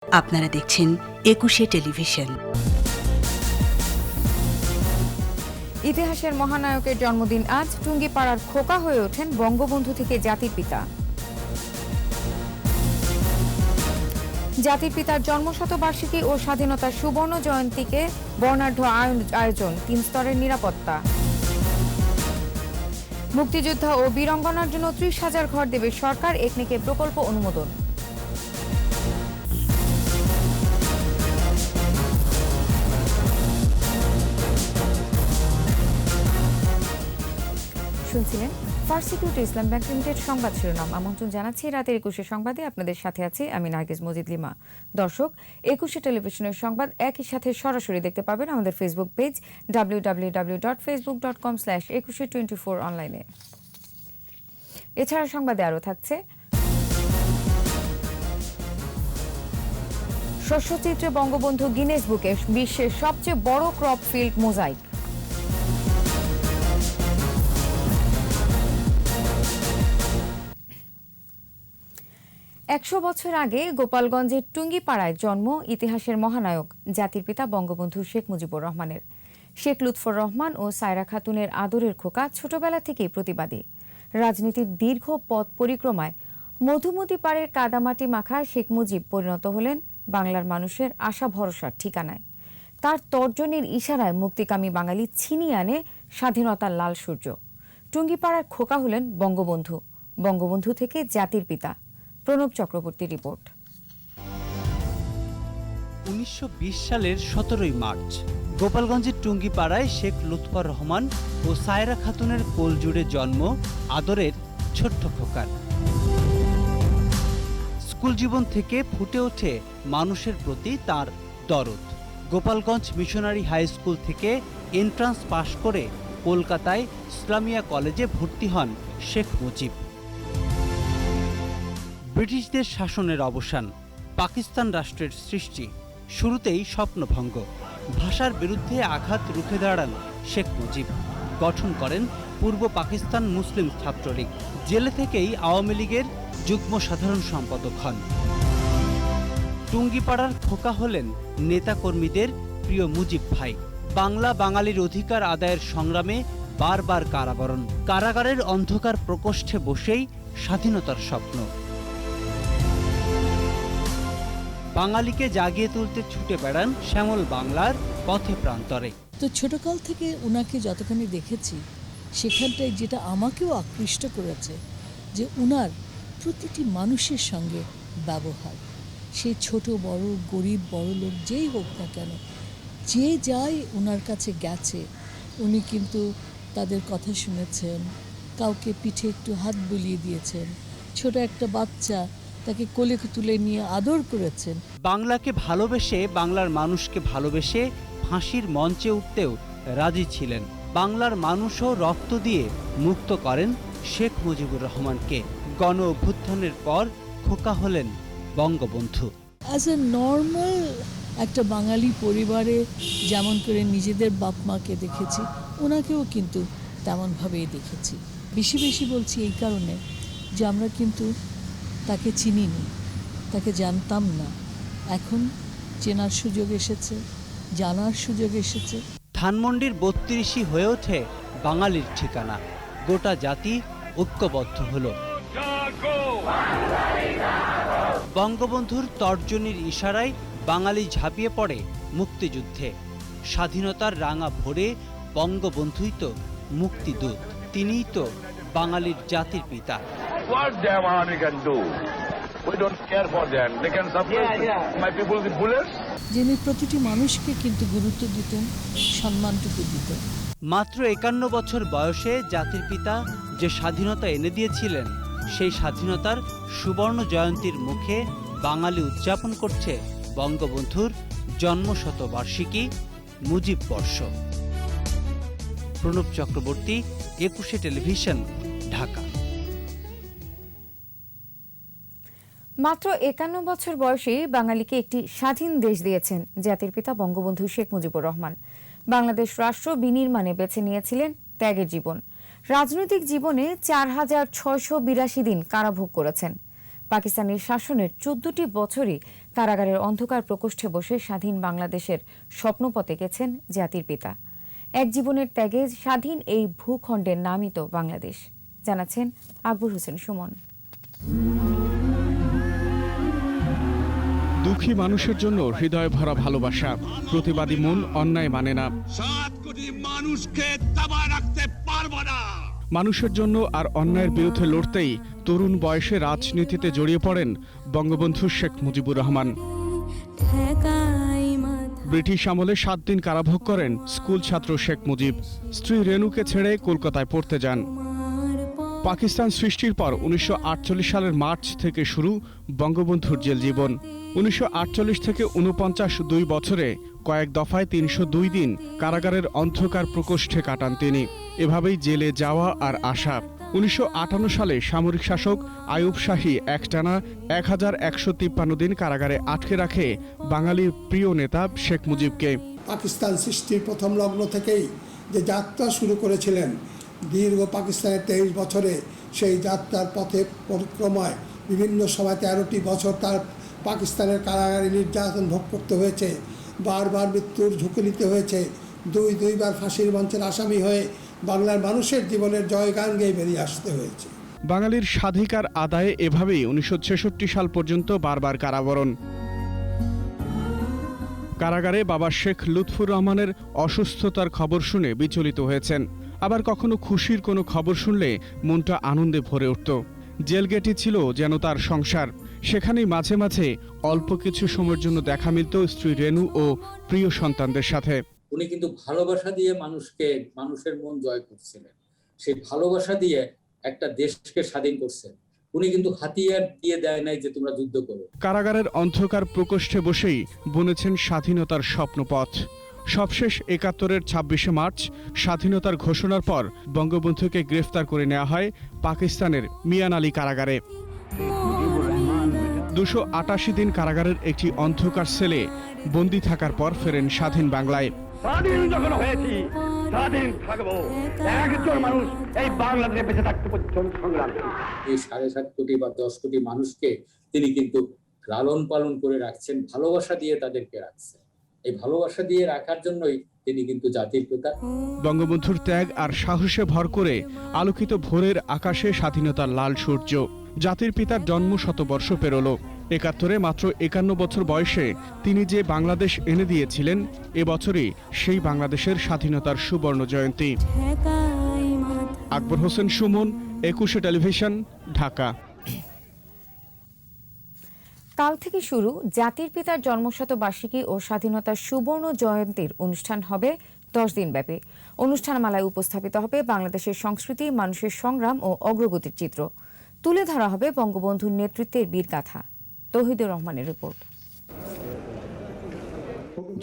আপনারা দেখছেন একুশে টেলিভিশন। ইতিহাসের মহানায়কের জন্মদিন আজ। টুঙ্গিপাড়ার খোকা হয়ে ওঠেন বঙ্গবন্ধু থেকে জাতির পিতা। জাতির পিতার জন্মশতবার্ষিকী ও স্বাধীনতার সুবর্ণ জয়ন্তীকে বর্ণাঢ্য আয়োজন, 3 স্তরের নিরাপত্তা। মুক্তিযোদ্ধা ও বীরাঙ্গনার জন্য 30,000 ঘর দেবে সরকার, একনেকে প্রকল্প অনুমোদন। শুনছিলেন ফার্স্ট সিকিউরিটি ইসলাম ব্যাংক লিমিটেড সংবাদ শিরোনাম। আমন্ত্রণ জানাচ্ছি রাতের 21 সংবাদে। আপনাদের সাথে আছি আমি নার্গিস মজিদ লিমা। দর্শক, 21 টেলিভিশনের সংবাদ একই সাথে সরাসরি দেখতে পাবেন আমাদের ফেসবুক পেজ www.facebook.com/2124 অনলাইনে। এছাড়া সংবাদে আরও থাকছে শস্যচিত্রে বঙ্গবন্ধু গিনেস বুকে বিশ্বের সবচেয়ে বড় ক্রপ ফিল্ড মোজাইক। 100 বছর আগে গোপালগঞ্জের টুঙ্গিপাড়ায় জন্ম ইতিহাসের মহানায়ক জাতির পিতা বঙ্গবন্ধু শেখ মুজিবুর রহমানের। শেখ লুৎফর রহমান ও সায়রা খাতুনের আদরের খোকা ছোটবেলা থেকেই প্রতিবাদী। রাজনীতির দীর্ঘ পথ পরিক্রমায় মধুমতি পাড়ের কাদামাটি মাখা শেখ মুজিব পরিণত হলেন বাংলার মানুষের আশা ভরসার ঠিকানায়। তার তর্জনীর ইশারায় মুক্তিকামী বাঙালি ছিনিয়ে আনে স্বাধীনতার লাল সূর্য। টুঙ্গিপাড়ার খোকা হলেন বঙ্গবন্ধু, বঙ্গবন্ধু থেকে জাতির পিতা। প্রণব চক্রবর্তী রিপোর্ট। 1920 সালের 17 মার্চ গোপালগঞ্জের টুঙ্গিপাড়ায় শেখ লুৎফর রহমান ও সায়রা খাতুনের কোল জুড়ে জন্ম আদরের ছোট্ট খোকার। স্কুল জীবন থেকে ফুটে ওঠে মানুষের প্রতি তার দরদ। গোপালগঞ্জ মিশনারি হাই স্কুল থেকে এন্ট্রান্স পাশ করে কলকাতায় ইসলামিয়া কলেজে ভর্তি হন শেখ মুজিব। ব্রিটিশদের শাসনের অবসান, পাকিস্তান রাষ্ট্রের সৃষ্টি, শুরুতেই স্বপ্নভঙ্গ। ভাষার বিরুদ্ধে আঘাত রুখে দাঁড়ান শেখ মুজিব। গঠন করেন পূর্ব পাকিস্তান মুসলিম ছাত্রলীগ। জেলে থেকেই আওয়ামী লীগের যুগ্ম সাধারণ সম্পাদক হন। টুঙ্গিপাড়ার খোকা হলেন নেতাকর্মীদের প্রিয় মুজিব ভাই। বাংলা বাঙালির অধিকার আদায়ের সংগ্রামে বারবার কারাবরণ। কারাগারের অন্ধকার প্রকোষ্ঠে বসেই স্বাধীনতার স্বপ্ন। বাঙালিকে জাগিয়ে তুলতে ছুটে বেড়ান শ্যামল বাংলার পথে প্রান্তরে। তো ছোটকাল থেকে উনাকে যতখানি দেখেছি, সেখানটায় যেটা আমাকেও আকৃষ্ট করেছে যে উনার প্রতিটি মানুষের সঙ্গে ব্যবহার, সে ছোট বড় গরিব বড় লোক যেই হোক না কেন, যে যায় ওনার কাছে গেছে, উনি কিন্তু তাদের কথা শুনেছেন, কাউকে পিঠে একটু হাত বুলিয়ে দিয়েছেন, ছোট একটা বাচ্চা তাকে কোলে তুলে নিয়ে আদর করেছেন। বাংলাকে ভালোবেসে, বাংলার মানুষকে ভালোবেসে ফাঁসির মঞ্চে উঠতেও রাজি ছিলেন। বাংলার মানুষও রক্ত দিয়ে মুক্ত করেন শেখ মুজিবুর রহমানকে। গণ অভ্যুত্থানের পর খোকা হলেন বঙ্গবন্ধু। অ্যাজ এ নর্মাল একটা বাঙালি পরিবারে যেমন করে নিজেদের বাপ মাকে দেখেছি, ওনাকেও কিন্তু তেমনভাবেই দেখেছি। বেশি বেশি বলছি এই কারণে যে আমরা কিন্তু তাকে চিনিনি, তাকে জানতাম না। এখন চেনার সুযোগ এসেছে, জানার সুযোগ এসেছে। ধানমন্ডির 32ই হয়ে ওঠে বাঙালির ঠিকানা। গোটা জাতি ঐক্যবদ্ধ হলো। বঙ্গবন্ধুর তর্জনীর ইশারায় বাঙালি ঝাঁপিয়ে পড়ে মুক্তিযুদ্ধে। স্বাধীনতার রাঙা ভোরে বঙ্গবন্ধুই তো মুক্তিদূত, তিনিই তো বাঙালির জাতির পিতা। What damn army can do? We don't care for them. They can suppress my people with bullets. যিনি প্রতিটি মানুষকে কিন্তু গুরুত্ব দিতেন, সম্মানটুকু দিতেন। মাত্র 51 বছর বয়সে জাতির পিতা যে স্বাধীনতা এনে দিয়েছিলেন, সেই স্বাধীনতার সুবর্ণ জয়ন্তীর মুখে বাঙালি উদযাপন করছে বঙ্গবন্ধুর জন্মশতবার্ষিকী মুজিব বর্ষ। প্রণব চক্রবর্তী, 21 টেলিভিশন, ঢাকা। মাত্র 51 বছর বয়সে বাঙালিকে একটি স্বাধীন দেশ দিয়েছেন জাতির পিতা বঙ্গবন্ধু শেখ মুজিবুর রহমান। বাংলাদেশ রাষ্ট্র বিনির্মাণে বেছে নিয়েছিলেন ত্যাগের জীবন। রাজনৈতিক জীবনে 4,682 দিন কারাভোগ করেছেন। পাকিস্তানের শাসনের 14টি বছরই কারাগারের অন্ধকার প্রকোষ্ঠে বসে স্বাধীন বাংলাদেশের স্বপ্নপথে গেছেন জাতির পিতা। এক জীবনের ত্যাগে স্বাধীন এই ভূখণ্ডের নামই তো বাংলাদেশ, জানাচ্ছেন আকবর হোসেন সুমন। দুঃখী মানুষের জন্য হৃদয় ভরা ভালোবাসা, প্রতিবাদী মন অন্যায় মানে না। 7 কোটি মানুষকে দাবা রাখতে পারবো না। মানুষের জন্য আর অন্যায়ের বিরুদ্ধে লড়তেই তরুণ বয়সে রাজনীতিতে জড়িয়ে পড়েন বঙ্গবন্ধু শেখ মুজিবুর রহমান। ব্রিটিশ আমলে 7 দিন কারাভোগ করেন স্কুল ছাত্র শেখ মুজিব। স্ত্রী রেনুকে ছেড়ে কলকাতায় পড়তে যান। পাকিস্তান সৃষ্টির পর 1948 সালের মার্চ থেকে শুরু বঙ্গবন্ধুর জেল জীবন। 1948 থেকে 49 2 বছরে কয়েক দফায় 302 দিন কারাগারের অন্ধকার প্রকোষ্ঠে কাটান তিনি। এভাবেই জেলে যাওয়া আর আসা। 1958 সালে সামরিক শাসক আইয়ুব শাহী একটানা 1153 দিন কারাগারে আটকে রাখে বাঙালির প্রিয় নেতা শেখ মুজিবকে। পাকিস্তান সৃষ্টির প্রথম লগ্ন থেকেই যে যাত্রা শুরু করেছিলেন, দীর্ঘ পাকিস্তানের 23 বছরে সেই যাত্রার পথে পরিক্রমায় বিভিন্ন সময় 13টি বছর তার পাকিস্তানের কারাগারে নির্যাতন ভোগ করতে হয়েছে, বারবার মৃত্যুর ঝুঁকি নিতে হয়েছে, দুইবার ফাঁসির মঞ্চের আসামি হয়ে বাংলার মানুষের জীবনের জয়গান গেয়ে বেরিয়ে আসতে হয়েছে। বাঙালির স্বাধিকার আদায়ে এভাবেই 1966 সাল পর্যন্ত বারবার কারাবরণ। কারাগারে বাবা শেখ লুৎফুর রহমানের অসুস্থতার খবর শুনে বিচলিত হয়েছেন। আবার কখনো খুশির কোনো খবর শুনলে মনটা আনন্দে ভরে উঠত। জেলগেটই ছিল যেন তার সংসার। সেখানেই মাঝে মাঝে অল্প কিছু সময়ের জন্য দেখা মিলত স্ত্রী রেনু ও প্রিয় সন্তানদের সাথে। উনি কিন্তু ভালোবাসা দিয়ে মানুষের মন জয় করছিলেন। সেই ভালোবাসা দিয়ে একটা দেশকে স্বাধীন করছেন। উনি কিন্তু হাতিয়ার দিয়ে দেয় নাই যে তোমরা যুদ্ধ করো। কারাগারের অন্ধকার প্রকোষ্ঠে বসেই বুনেছেন স্বাধীনতার স্বপ্নপথ। সবশেষ 71-এর 26শে মার্চ স্বাধীনতার ঘোষণার পর বঙ্গবন্ধুকে গ্রেফতার করে নেওয়া হয় পাকিস্তানের মিয়ান আলী কারাগারে। 288 দিন কারাগারের একটি অন্ধকার সেলে বন্দী থাকার পর ফেরেন স্বাধীন বাংলায়। স্বাধীন যখন হয়েছি, স্বাধীন থাকবো। একজন মানুষ এই বাংলাদেশে বেঁচে থাকতে পর্যন্ত সংগ্রাম। এই 7.5 কোটি বা 10 কোটি মানুষকে তিনি কিন্তু লালন পালন করে রাখছেন, ভালোবাসা দিয়ে তাদেরকে রাখছেন। এই ভালোবাসা দিয়ে রাখার জন্যই তিনি কিন্তু জাতির পিতা। বঙ্গবন্ধুর ত্যাগ আর সাহসে ভর করে আলোকিত ভোরের আকাশে স্বাধীনতার লাল সূর্য। জাতির পিতার জন্ম 100 বর্ষ পেরোল। 71-এ মাত্র 51 বছর বয়সে তিনি যে বাংলাদেশ এনে দিয়েছিলেন, এবছরই সেই বাংলাদেশের স্বাধীনতার সুবর্ণ জয়ন্তী। আকবর হোসেন সুমন, 21শে টেলিভিশন, ঢাকা। কাল থেকে শুরু জাতির পিতার জন্মশতবার্ষিকী ও স্বাধীনতার সুবর্ণ জয়ন্তীর অনুষ্ঠান হবে 10 দিন ব্যাপী। অনুষ্ঠানমালায় উপস্থাপিত হবে বাংলাদেশের সংস্কৃতি, মানুষের সংগ্রাম ও অগ্রগতির চিত্র। তুলে ধরা হবে বঙ্গবন্ধুর নেতৃত্বের বীরগাথা। তৌহিদুর রহমানের রিপোর্ট।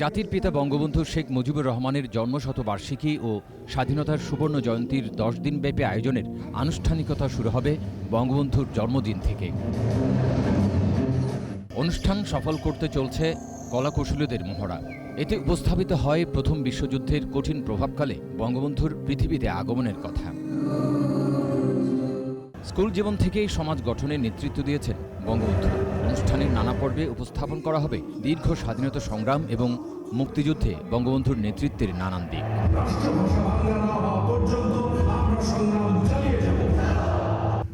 জাতির পিতা বঙ্গবন্ধু শেখ মুজিবুর রহমানের জন্মশতবার্ষিকী ও স্বাধীনতার সুবর্ণ জয়ন্তীর 10 দিনব্যাপী আয়োজনের আনুষ্ঠানিকতা শুরু হবে বঙ্গবন্ধুর জন্মদিন থেকে। অনুষ্ঠান সফল করতে চলছে কলাকুশলীদের মহড়া। এতে উপস্থাপিত হয় প্রথম বিশ্বযুদ্ধের কঠিন প্রভাবকালে বঙ্গবন্ধুর পৃথিবীতে আগমনের কথা। স্কুল জীবন থেকেই সমাজ গঠনের নেতৃত্ব দিয়েছেন বঙ্গবন্ধু। অনুষ্ঠানের নানা পর্বে উপস্থাপন করা হবে দীর্ঘ স্বাধীনতা সংগ্রাম এবং মুক্তিযুদ্ধে বঙ্গবন্ধুর নেতৃত্বের নানান দিক।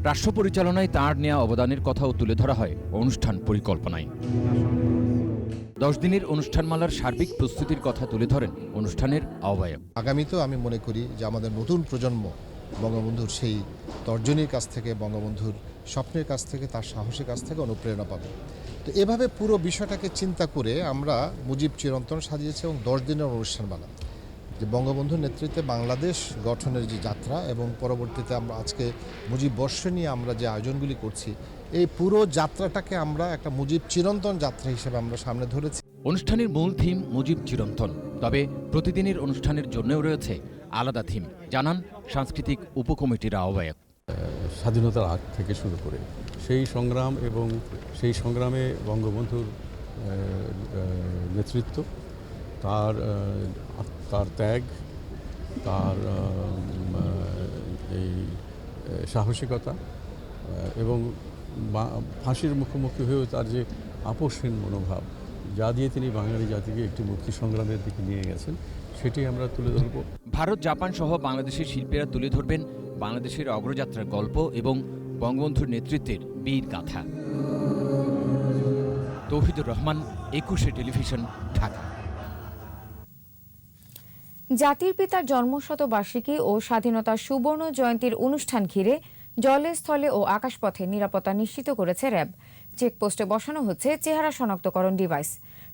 রাষ্ট্র পরিচালনায় তাঁর নেওয়া অবদানের কথাও তুলে ধরা হয় অনুষ্ঠান পরিকল্পনায়। 10 দিনের অনুষ্ঠানমালার সার্বিক প্রস্তুতির কথা তুলে ধরেন অনুষ্ঠানের আহ্বায়ক। আগামীতেও আমি মনে করি যে আমাদের নতুন প্রজন্ম বঙ্গবন্ধুর সেই তর্জনীর কাছ থেকে, বঙ্গবন্ধুর স্বপ্নের কাছ থেকে, তার সাহসের কাছ থেকে অনুপ্রেরণা পাবে। তো এভাবে পুরো বিষয়টাকে চিন্তা করে আমরা মুজিব চিরন্তন সাজিয়েছি এবং 10 দিনের অনুষ্ঠানমালা, যে বঙ্গবন্ধুর নেতৃত্বে বাংলাদেশ গঠনের যে যাত্রা এবং পরবর্তীতে আমরা আজকে মুজিব বর্ষ নিয়ে আমরা যে আয়োজনগুলি করছি, এই পুরো যাত্রাটাকে আমরা একটা মুজিব চিরন্তন যাত্রা হিসেবে আমরা সামনে ধরেছি। অনুষ্ঠানের মূল থিম মুজিব চিরন্তন, তবে প্রতিদিনের অনুষ্ঠানের জন্যও রয়েছে আলাদা থিম, জানান সাংস্কৃতিক উপকমিটির আহ্বায়ক। স্বাধীনতার আগ থেকে শুরু করে সেই সংগ্রাম এবং সেই সংগ্রামে বঙ্গবন্ধুর নেতৃত্ব, তার ত্যাগ, তার এই সাহসিকতা এবং ফাঁসির মুখোমুখি হয়েও তার যে আপোষহীন মনোভাব, যা দিয়ে তিনি বাঙালি জাতিকে একটি মুক্তি সংগ্রামের দিকে নিয়ে গেছেন, সেটি আমরা তুলে ধরব। ভারত, জাপান সহ বাংলাদেশের শিল্পীরা তুলে ধরবেন বাংলাদেশের অগ্রযাত্রার গল্প এবং বঙ্গবন্ধুর নেতৃত্বের বীর গাথা। তৌহিদুর রহমান, একুশে টেলিভিশন, ঢাকা। জাতির পিতার জন্মশতবার্ষিকী ও স্বাধীনতার সুবর্ণ জয়ন্তীর অনুষ্ঠান ঘিরে জলে, স্থলে ও আকাশপথে নিরাপত্তা নিশ্চিত করেছে র্যাব। চেকপোস্টে বসানো হচ্ছে চেহারা শনাক্তকরণ ডিভাইস।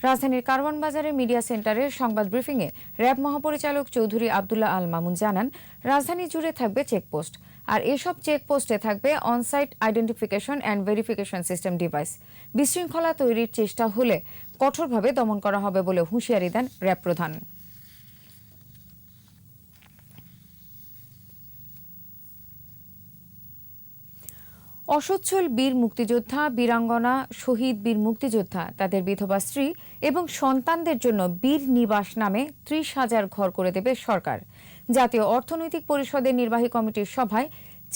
রাজধানীর কারওয়ান বাজারের মিডিয়া সেন্টারের সংবাদ ব্রিফিংয়ে র্যাব মহাপরিচালক চৌধুরী আবদুল্লাহ আল মামুন জানান, রাজধানী জুড়ে থাকবে চেকপোস্ট, আর এসব চেকপোস্টে থাকবে onsite identification and verification system device. বিশৃঙ্খলা তৈরির চেষ্টা হলে কঠোরভাবে দমন করা হবে বলে হুঁশিয়ারি দেন র্যাব প্রধান। অসচ্ছল বীর মুক্তিযোদ্ধা, বীরাঙ্গনা, শহীদ বীর মুক্তিযোদ্ধা, তাদের বিধবা স্ত্রী এবং সন্তানদের জন্য বীর নিবাস নামে 30,000 ঘর করে দেবে সরকার। জাতীয় অর্থনৈতিক পরিষদের নির্বাহী কমিটির সভায়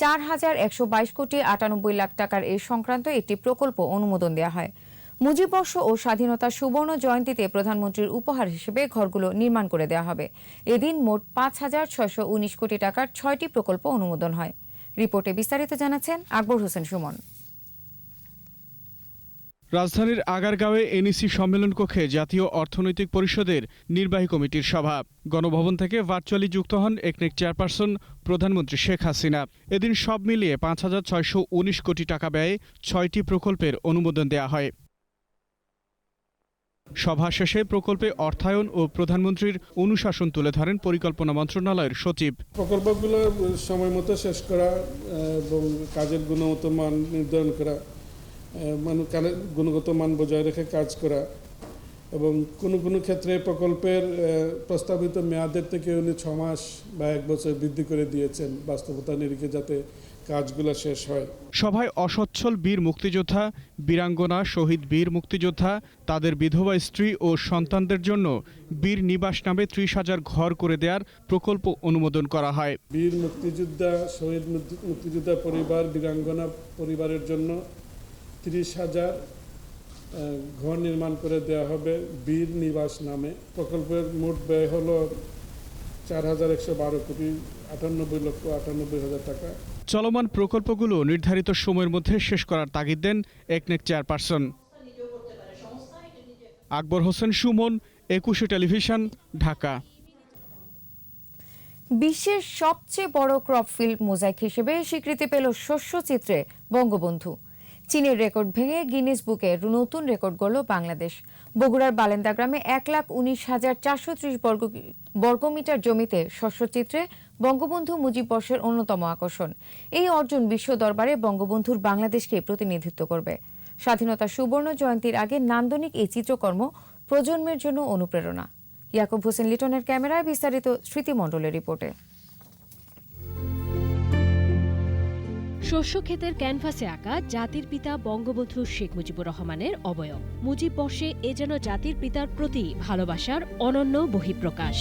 4,122 কোটি 98 লাখ টাকার এই সংক্রান্ত একটি প্রকল্প অনুমোদন দেওয়া হয়। মুজিববর্ষ ও স্বাধীনতার সুবর্ণ জয়ন্তীতে প্রধানমন্ত্রীর উপহার হিসেবে ঘরগুলো নির্মাণ করে দেওয়া হবে। এদিন মোট 5,619 কোটি টাকার 6টি প্রকল্প অনুমোদন হয়। রিপোর্টে বিস্তারিত জানাচ্ছেন আকবর হোসেন সুমন। রাজধানীর আগারগাঁওয়ে এনইসি সম্মেলন কক্ষে জাতীয় অর্থনৈতিক পরিষদের নির্বাহী কমিটির সভা। গণভবন থেকে ভার্চুয়ালি যুক্ত হন একনেক চেয়ারপারসন প্রধানমন্ত্রী শেখ হাসিনা। এদিন সব মিলিয়ে 5,619 কোটি টাকা ব্যয়ে 6টি প্রকল্পের অনুমোদন দেওয়া হয়। সভা শেষে প্রকল্পে অর্থায়ন ও প্রধানমন্ত্রীর অনুশাসন তুলে ধরেন পরিকল্পনা মন্ত্রণালয়ের সচিব। প্রকল্পগুলো সময় মতো শেষ করা এবং কাজের গুণগত মান নির্ধারণ করা, গুণগত মান বজায় রেখে কাজ করা এবং কোনো ক্ষেত্রে প্রকল্পের প্রস্তাবিত মেয়াদের থেকে উনি 6 মাস বা 1 বছর বৃদ্ধি করে দিয়েছেন বাস্তবতা নিরিখে, যাতে কাজগুলো শেষ হয়। সভায় অসচ্ছল বীর মুক্তিযোদ্ধা, বীরাঙ্গনা, শহীদ বীর মুক্তিযোদ্ধা, তাদের বিধবা স্ত্রী ও সন্তানদের জন্য বীর নিবাস নামে 30,000 ঘর করে দেওয়ার প্রকল্প অনুমোদন করা হয়। বীর মুক্তিযোদ্ধা, শহীদ মুক্তিযোদ্ধা পরিবার, বীরাঙ্গনা পরিবারের জন্য 30,000 ঘর নির্মাণ করে দেওয়া হবে বীর নিবাস নামে। প্রকল্পের মোট ব্যয় হল 4,112 কোটি 98 লক্ষ 98 হাজার টাকা। চলমান প্রকল্পগুলো নির্ধারিত সময়ের মধ্যে শেষ করার তাগিদ দেন একনেক চেয়ারপারসন। আকবর হোসেন সুমন, একুশে টেলিভিশন, ঢাকা। বিশ্বের সবচেয়ে বড় ক্রপ ফিল্ড মোজাইক হিসেবে স্বীকৃতি পেল শস্যচিত্রে বঙ্গবন্ধু। চীনের রেকর্ড ভেঙে গিনেস বুকে নতুন রেকর্ড গড়ল বাংলাদেশ। বগুড়ার বালেন্দা গ্রামে 1,19,430 বর্গমিটার জমিতে শস্যচিত্রে বঙ্গবন্ধু মুজিববর্ষের অন্যতম আকর্ষণ। এই অর্জন বিশ্ব দরবারে বঙ্গবন্ধুর বাংলাদেশকে প্রতিনিধিত্ব করবে। স্বাধীনতার সুবর্ণ জয়ন্তীর আগে নান্দনিক এই চিত্রকর্ম প্রজন্মের জন্য অনুপ্রেরণা। ইয়াকুব হোসেন লিটনের ক্যামেরায় বিস্তারিত স্মৃতিমণ্ডলের রিপোর্টে। শস্যক্ষেতের ক্যানভাসে আঁকা জাতির পিতা বঙ্গবন্ধু শেখ মুজিবুর রহমানের অবয়ব। মুজিববর্ষে এ যেন জাতির পিতার প্রতি ভালোবাসার অনন্য বহিঃপ্রকাশ।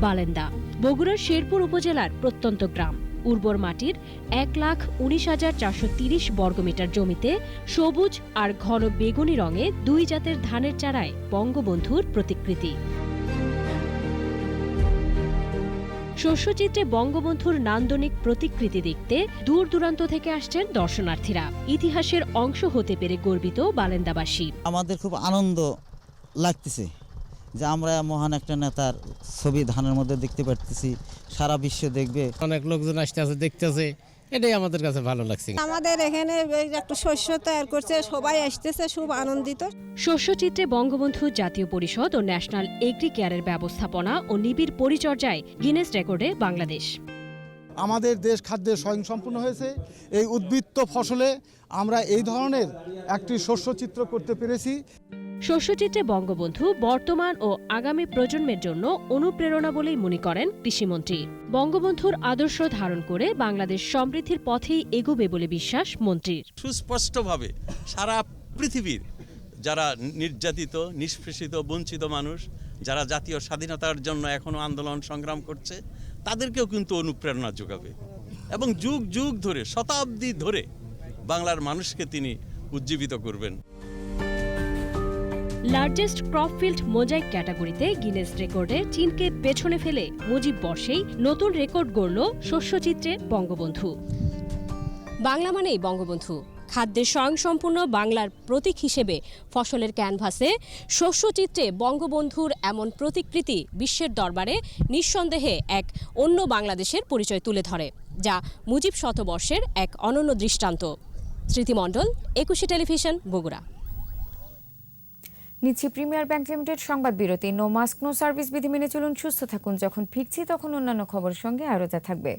বালেন্দা, বগুড়ার শেরপুর উপজেলার প্রত্যন্ত গ্রাম। উর্বর মাটির 1,19,430 বর্গমিটার জমিতে সবুজ আর ঘন বেগুনি রঙে 2 জাতের ধানের চারায় বঙ্গবন্ধুর প্রতিকৃতি। শস্যচিত্রে বঙ্গবন্ধুর নান্দনিক প্রতিকৃতি দেখতে দূর দূরান্ত থেকে আসছেন দর্শনার্থীরা। ইতিহাসের অংশ হতে পেরে গর্বিত বালেন্দাবাসী। আমাদের খুব আনন্দ লাগতেছে যে আমরা মহান একটা নেতার ছবি ধানের মধ্যে দেখতে পারতেছি, সারা বিশ্ব দেখবে, অনেক লোকজন আসতেছে দেখতেছে, এটাই আমাদের কাছে ভালো লাগছে। আমাদের এখানে একটা শস্য তৈরি করছে, সবাই আসতেছে, খুব আনন্দিত। শস্যচিত্রে বঙ্গবন্ধু জাতীয় পরিষদ ও ন্যাশনাল এগ্রি কেয়ারের ব্যবস্থাপনা ও নিবিড় পরিচর্যায় গিনেস রেকর্ডে বাংলাদেশ। আমাদের দেশ খাদ্যে স্বয়ংসম্পূর্ণ হয়েছে। এই উদ্বৃত্ত ফসলে আমরা এই ধরনের একটি শস্যচিত্র করতে পেরেছি। শস্যচিত্রে বঙ্গবন্ধু বর্তমান ও আগামী প্রজন্মের জন্য অনুপ্রেরণা বলেই মনে করেন কৃষিমন্ত্রী। বঙ্গবন্ধুর আদর্শ ধারণ করে বাংলাদেশ সমৃদ্ধির পথেই এগোবে বলে বিশ্বাস মন্ত্রীর। সুস্পষ্টভাবে সারা পৃথিবীর যারা নির্যাতিত, নিষ্পেষিত, বঞ্চিত মানুষ, যারা জাতীয় স্বাধীনতার জন্য এখনো আন্দোলন সংগ্রাম করছে, তাদেরকেও কিন্তু অনুপ্রেরণা যোগাবে। এবং যুগ যুগ ধরে, শতাব্দী ধরে বাংলার মানুষকে তিনি উজ্জীবিত করবেন। লার্জেস্ট ক্রপ ফিল্ড মোজাইক ক্যাটাগরিতে গিনেস রেকর্ডে চীনকে পেছনে ফেলে মুজিব বর্ষেই নতুন রেকর্ড গড়ল শস্যচিত্রে বঙ্গবন্ধু। বাংলা মানেই বঙ্গবন্ধু, খাদ্যের স্বয়ংসম্পূর্ণ বাংলার প্রতীক হিসেবে ফসলের ক্যানভাসে শস্যচিত্রে বঙ্গবন্ধুর এমন প্রতিকৃতি বিশ্বের দরবারে নিঃসন্দেহে এক অন্য বাংলাদেশের পরিচয় তুলে ধরে, যা মুজিব শতবর্ষের এক অনন্য দৃষ্টান্ত। স্মৃতিমণ্ডল, 21 টেলিভিশন, বগুড়া। নিচ্ছি প্রিমিয়ার ব্যাংক লিমিটেড সংবাদ বিরতি। নো মাস্ক নো সার্ভিস বিধি মেনে চলুন, সুস্থ থাকুন। যখন ফিরছি তখন অন্যান্য খবরের সঙ্গে আরও যা থাকবে।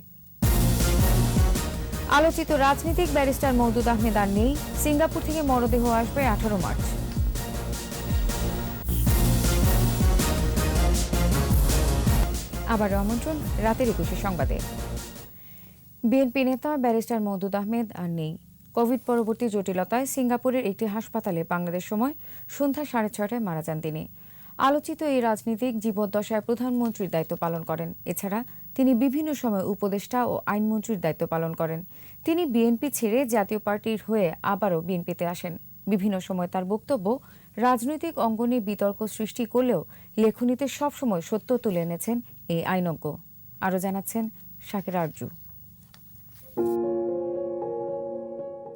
আলোচিত রাজনীতিক ব্যারিস্টার মওদুদ আহমেদ আর নেই, সিঙ্গাপুর থেকে মরদেহ আসবে 18 মার্চ। আবার আমন্ত্রণ রাতের 21 সংবাদে। বিএনপি নেতা ব্যারিস্টার মওদুদ আহমেদ আর নেই। কোভিড পরবর্তী জটিলতায় সিঙ্গাপুরের একটি হাসপাতালে বাংলাদেশ সময় সন্ধ্যা 6:30টায় মারা যান তিনি। আলোচিত এই রাজনীতিক জীবদ্দশায় প্রধানমন্ত্রীর দায়িত্ব পালন করেন। এছাড়া তিনি বিভিন্ন সময় উপদেষ্টা ও আইনমন্ত্রীর দায়িত্ব পালন করেন। তিনি বিএনপি ছেড়ে জাতীয় পার্টির হয়ে আবারও বিএনপিতে আসেন। বিভিন্ন সময় তার বক্তব্য রাজনৈতিক অঙ্গনে বিতর্ক সৃষ্টি করলেও লেখনীতে সবসময় সত্য তুলে এনেছেন এই আইনজ্ঞ। আরও জানাচ্ছেন শাকির আরজু।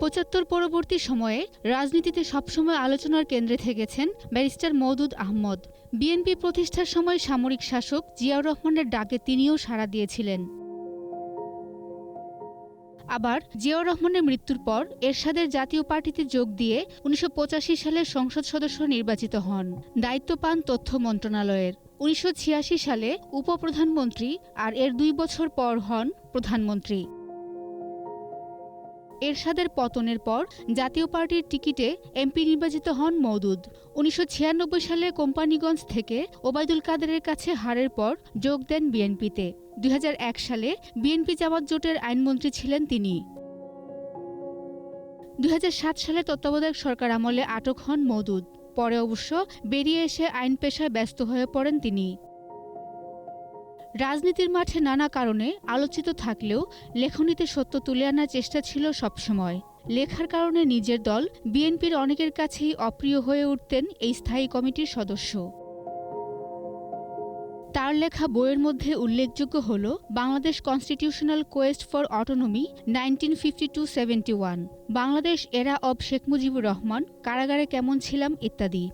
৭৫ পরবর্তী সময়ে রাজনীতিতে সবসময় আলোচনার কেন্দ্রে থেকেছেন ব্যারিস্টার মওদুদ আহমদ। বিএনপি প্রতিষ্ঠার সময় সামরিক শাসক জিয়াউর রহমানের ডাকে তিনিও সাড়া দিয়েছিলেন। আবার জিয়াউর রহমানের মৃত্যুর পর এরশাদের জাতীয় পার্টিতে যোগ দিয়ে ১৯৮৫ সালে সংসদ সদস্য নির্বাচিত হন। দায়িত্ব পান তথ্য মন্ত্রণালয়ের। ১৯৮৬ সালে উপপ্রধানমন্ত্রী আর এর ২ বছর পর হন প্রধানমন্ত্রী। এরশাদের পতনের পর জাতীয় পার্টির টিকিটে এমপি নির্বাচিত হন মওদুদ। ১৯৯৬ সালে কোম্পানিগঞ্জ থেকে ওবায়দুল কাদেরের কাছে হারের পর যোগ দেন বিএনপিতে। ২০০১ সালে বিএনপি জামাত জোটের আইনমন্ত্রী ছিলেন তিনি। ২০০৭ সালে তত্ত্বাবধায়ক সরকার আমলে আটক হন মওদুদ। পরে অবশ্য বেরিয়ে এসে আইন পেশায় ব্যস্ত হয়ে পড়েন তিনি। রাজনীতির মাঠে নানা কারণে আলোচিত থাকলেও লেখনীতে সত্য তুলে আনার চেষ্টা ছিল সবসময়। লেখার কারণে নিজের দল বিএনপির অনেকের কাছেই অপ্রিয় হয়ে উঠতেন এই স্থায়ী কমিটির সদস্য। তার লেখা বইয়ের মধ্যে উল্লেখযোগ্য হল Bangladesh constitutional Quest for autonomy 1952-71, Bangladesh এরা অব শেখ মুজিবুর রহমান, কারাগারে কেমন ছিলাম ইত্যাদি।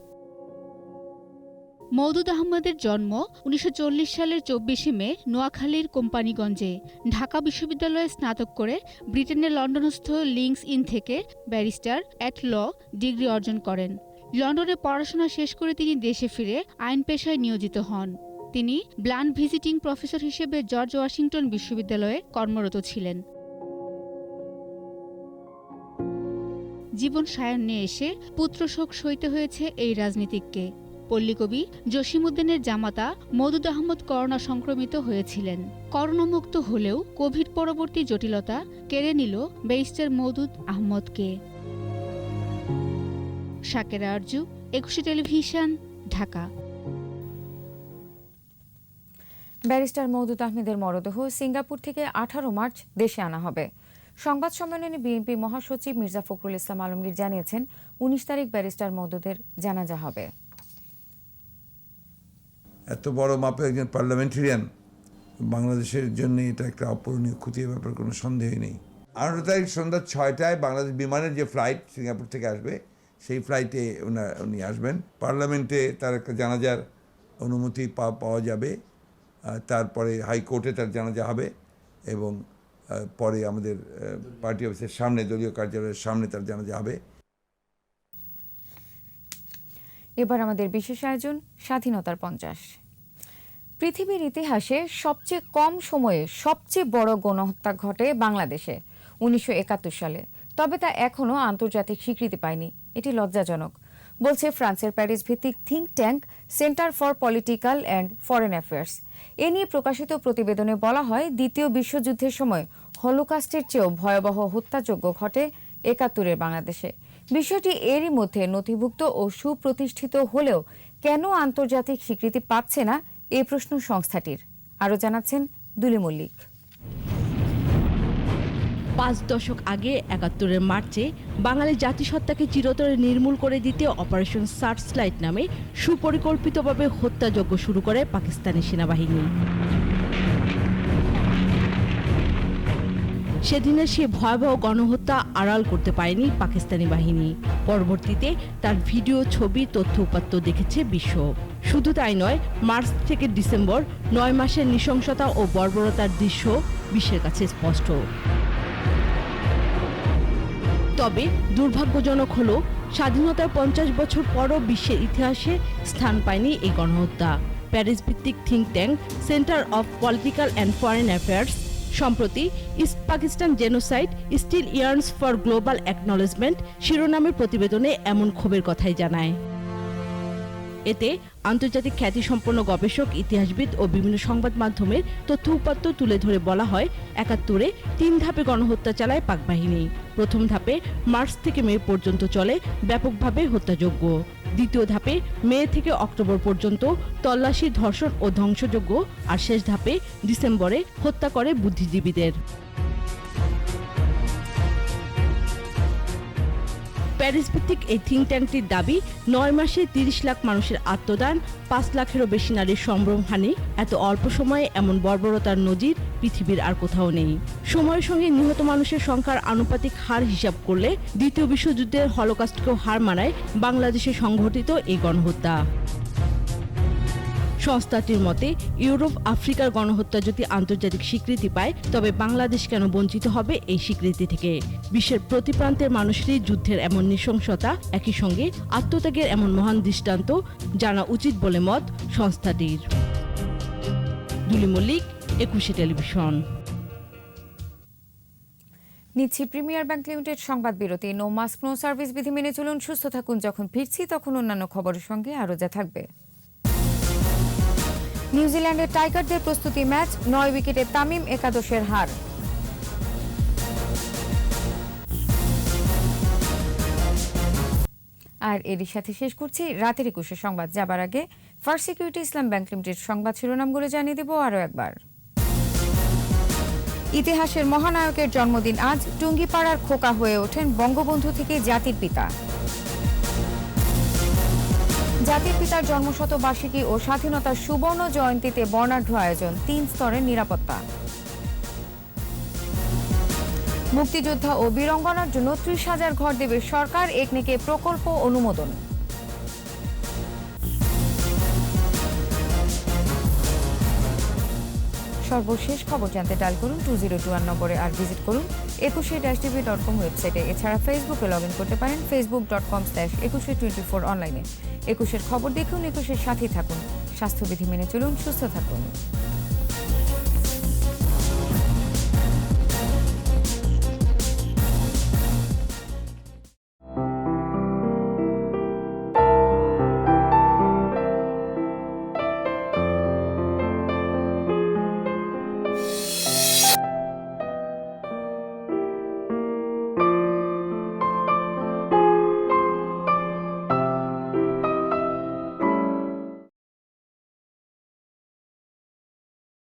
মওদুদ আহমদের জন্ম ১৯৪০ সালের ২৪শে মে নোয়াখালীর কোম্পানিগঞ্জে। ঢাকা বিশ্ববিদ্যালয়ে স্নাতক করে ব্রিটেনের লন্ডনস্থ লিংকস ইন থেকে ব্যারিস্টার অ্যাট ল ডিগ্রি অর্জন করেন। লন্ডনে পড়াশোনা শেষ করে তিনি দেশে ফিরে আইন পেশায় নিয়োজিত হন। তিনি ব্লান্ট ভিজিটিং প্রফেসর হিসেবে জর্জ ওয়াশিংটন বিশ্ববিদ্যালয়ে কর্মরত ছিলেন। জীবন সায়ান্নে এসে পুত্রশোক সইতে হয়েছে এই রাজনীতিককে। পল্লীকবি জসিমউদ্দিনের জামাতা মওদুদ আহমদ করোনা সংক্রমিত হয়েছিলেন। করোনামুক্ত হলেও কোভিড পরবর্তী জটিলতা কেড়ে নিল ব্যারিস্টার মওদুদ আহমদকে। শাকির আরজু, 21 টেলিভিশন, ঢাকা। ব্যারিস্টার মওদুদ আহমেদের মরদেহ সিঙ্গাপুর থেকে 18 মার্চ দেশে আনা হবে। সংবাদ সম্মেলনে বিএনপি মহাসচিব মির্জা ফখরুল ইসলাম আলমগীর জানিয়েছেন 19 তারিখ ব্যারিস্টার মওদুদের জানাজা হবে। এত বড় মাপে একজন পার্লামেন্টেরিয়ান, বাংলাদেশের জন্য এটা একটা অপূরণীয় ক্ষতির ব্যাপার, কোনো সন্দেহই নেই। 18 তারিখ সন্ধ্যা 6টায় বাংলাদেশ বিমানের যে ফ্লাইট সিঙ্গাপুর থেকে আসবে, সেই ফ্লাইটে উনি আসবেন। পার্লামেন্টে তার একটা জানাজার অনুমতি পাওয়া যাবে, তারপরে হাইকোর্টে তার জানাজা হবে এবং পরে আমাদের পার্টি অফিসের সামনে, দলীয় কার্যালয়ের সামনে তার জানাজা হবে। এবার আমাদের বিশেষ আয়োজন স্বাধীনতার 50। পৃথিবীর ইতিহাসে সবচেয়ে কম সময়ে সবচেয়ে বড় গণহত্যা ঘটে বাংলাদেশে 1971 সালে। তবে তা এখনও আন্তর্জাতিক স্বীকৃতি পায়নি। এটি লজ্জাজনক, বলছে ফ্রান্সের প্যারিস ভিত্তিক think tank centre for political and foreign affairs. এ নিয়ে প্রকাশিত প্রতিবেদনে বলা হয়, দ্বিতীয় বিশ্বযুদ্ধের সময় হলোকাস্টের চেয়েও ভয়াবহ হত্যাযজ্ঞ ঘটে 71-এর বাংলাদেশে। বিষয়টি এরই মধ্যে নথিভুক্ত ও সুপ্রতিষ্ঠিত হলেও কেন আন্তর্জাতিক স্বীকৃতি পাচ্ছে না, এই প্রশ্ন সংস্থাটির। আরও জানাচ্ছেন দুলি মল্লিক। 5 দশক আগে ৭১-এর মার্চে বাঙালি জাতিসত্তাকে চিরতরে নির্মূল করে দিতে অপারেশন সার্চলাইট নামে সুপরিকল্পিতভাবে হত্যাযজ্ঞ শুরু করে পাকিস্তানি সেনাবাহিনী। সেদিনের সেই ভয়াবহ গণহত্যা আড়াল করতে পারেনি পাকিস্তানি বাহিনী। পরবর্তীতে তার ভিডিও, ছবি, তথ্য উপাত্ত দেখেছে বিশ্ব। শুধু তাই নয়, মার্চ থেকে ডিসেম্বর 9 মাসের নৃশংসতা ও বর্বরতার দৃশ্য বিশ্বের কাছে স্পষ্ট। তবে দুর্ভাগ্যজনক হলো, স্বাধীনতার 50 বছর পরও বিশ্বের ইতিহাসে স্থান পায়নি এই গণহত্যা। প্যারিস ভিত্তিক think tank centre of political and foreign affairs সম্প্রতি east Pakistan genocide still yearns for global acknowledgement শিরোনামের প্রতিবেদনে এমন ক্ষোভের কথাই জানায়। এতে আন্তর্জাতিক খ্যাতিসম্পন্ন গবেষক, ইতিহাসবিদ ও বিভিন্ন সংবাদ মাধ্যমের তথ্য উপাত্ত তুলে ধরে বলা হয়, ৭১-এ 3 ধাপে গণহত্যা চালায় পাক বাহিনী। প্রথম ধাপে মার্চ থেকে মে পর্যন্ত চলে ব্যাপকভাবে হত্যাযজ্ঞ। দ্বিতীয় ধাপে মে থেকে অক্টোবর পর্যন্ত তল্লাশি, ধর্ষণ ও ধ্বংসযজ্ঞ। আর শেষ ধাপে ডিসেম্বরে হত্যা করে বুদ্ধিজীবীদের। প্যারিস ভিত্তিক এই থিঙ্ক ট্যাঙ্কটির দাবি, 9 মাসে 30 লাখ মানুষের আত্মদান, 5 লাখেরও বেশি নারীর সম্ভ্রমহানি, এত অল্প সময়ে এমন বর্বরতার নজির পৃথিবীর আর কোথাও নেই। সময়ের সঙ্গে নিহত মানুষের সংখ্যার আনুপাতিক হার হিসাব করলে দ্বিতীয় বিশ্বযুদ্ধের হলোকস্টকেও হার মানায় বাংলাদেশে সংঘটিত এই গণহত্যা। সংস্থাটির মতে, ইউরোপ, আফ্রিকার গণহত্যা যদি আন্তর্জাতিক স্বীকৃতি পায়, তবে বাংলাদেশ কেন বঞ্চিত হবে এই স্বীকৃতি থেকে? বিশ্বের প্রতি প্রান্তের মানুষেরই যুদ্ধের এমন নৃশংসতা, একই সঙ্গে আত্মত্যাগের এমন মহান দৃষ্টান্ত জানা উচিত বলে মত সংস্থাটির। দুলি মল্লিক, 21 টেলিভিশন। নিচ্ছি প্রিমিয়ার ব্যাংক লিমিটেড সংবাদ বিরতি। নো মাস্ক নো সার্ভিস বিধি মেনে চলুন, সুস্থ থাকুন। যখন ফিরছি তখন অন্যান্য খবরের সঙ্গে আরও যা থাকবে। নিউজিল্যান্ডের টাইগারদের প্রস্তুতি ম্যাচ, 9 উইকেটে তামিম একাদশের হার। আর এরই সাথে শেষ করছি রাতের 21 সংবাদ। যাবার আগে ফার্স্ট সিকিউরিটি ইসলাম ব্যাংক লিমিটেড সংবাদ শিরোনামগুলো জানিয়ে দেব আরও একবার। ইতিহাসের মহানায়কের জন্মদিন আজ, টুঙ্গিপাড়ার খোকা হয়ে ওঠেন বঙ্গবন্ধু থেকে জাতির পিতা। জাতির পিতার জন্মশতবার্ষিকী ও স্বাধীনতার সুবর্ণ জয়ন্তীতে বর্ণাঢ্য আয়োজন, 3 স্তরের নিরাপত্তা। মুক্তিযোদ্ধা ও বীরঙ্গনার জন্য 30,000 ঘর দেবে সরকার, একনেকে প্রকল্প অনুমোদন। সর্বশেষ খবর জানতে ডায়াল করুন 2021 নম্বরে, আর ভিজিট করুন 21-tv.com ওয়েবসাইটে। এছাড়া ফেসবুকে লগ ইন করতে পারেন facebook.com/2124 অনলাইনে। 21-এর খবর দেখুন, 21-এর সাথেই থাকুন। স্বাস্থ্যবিধি মেনে চলুন, সুস্থ থাকুন।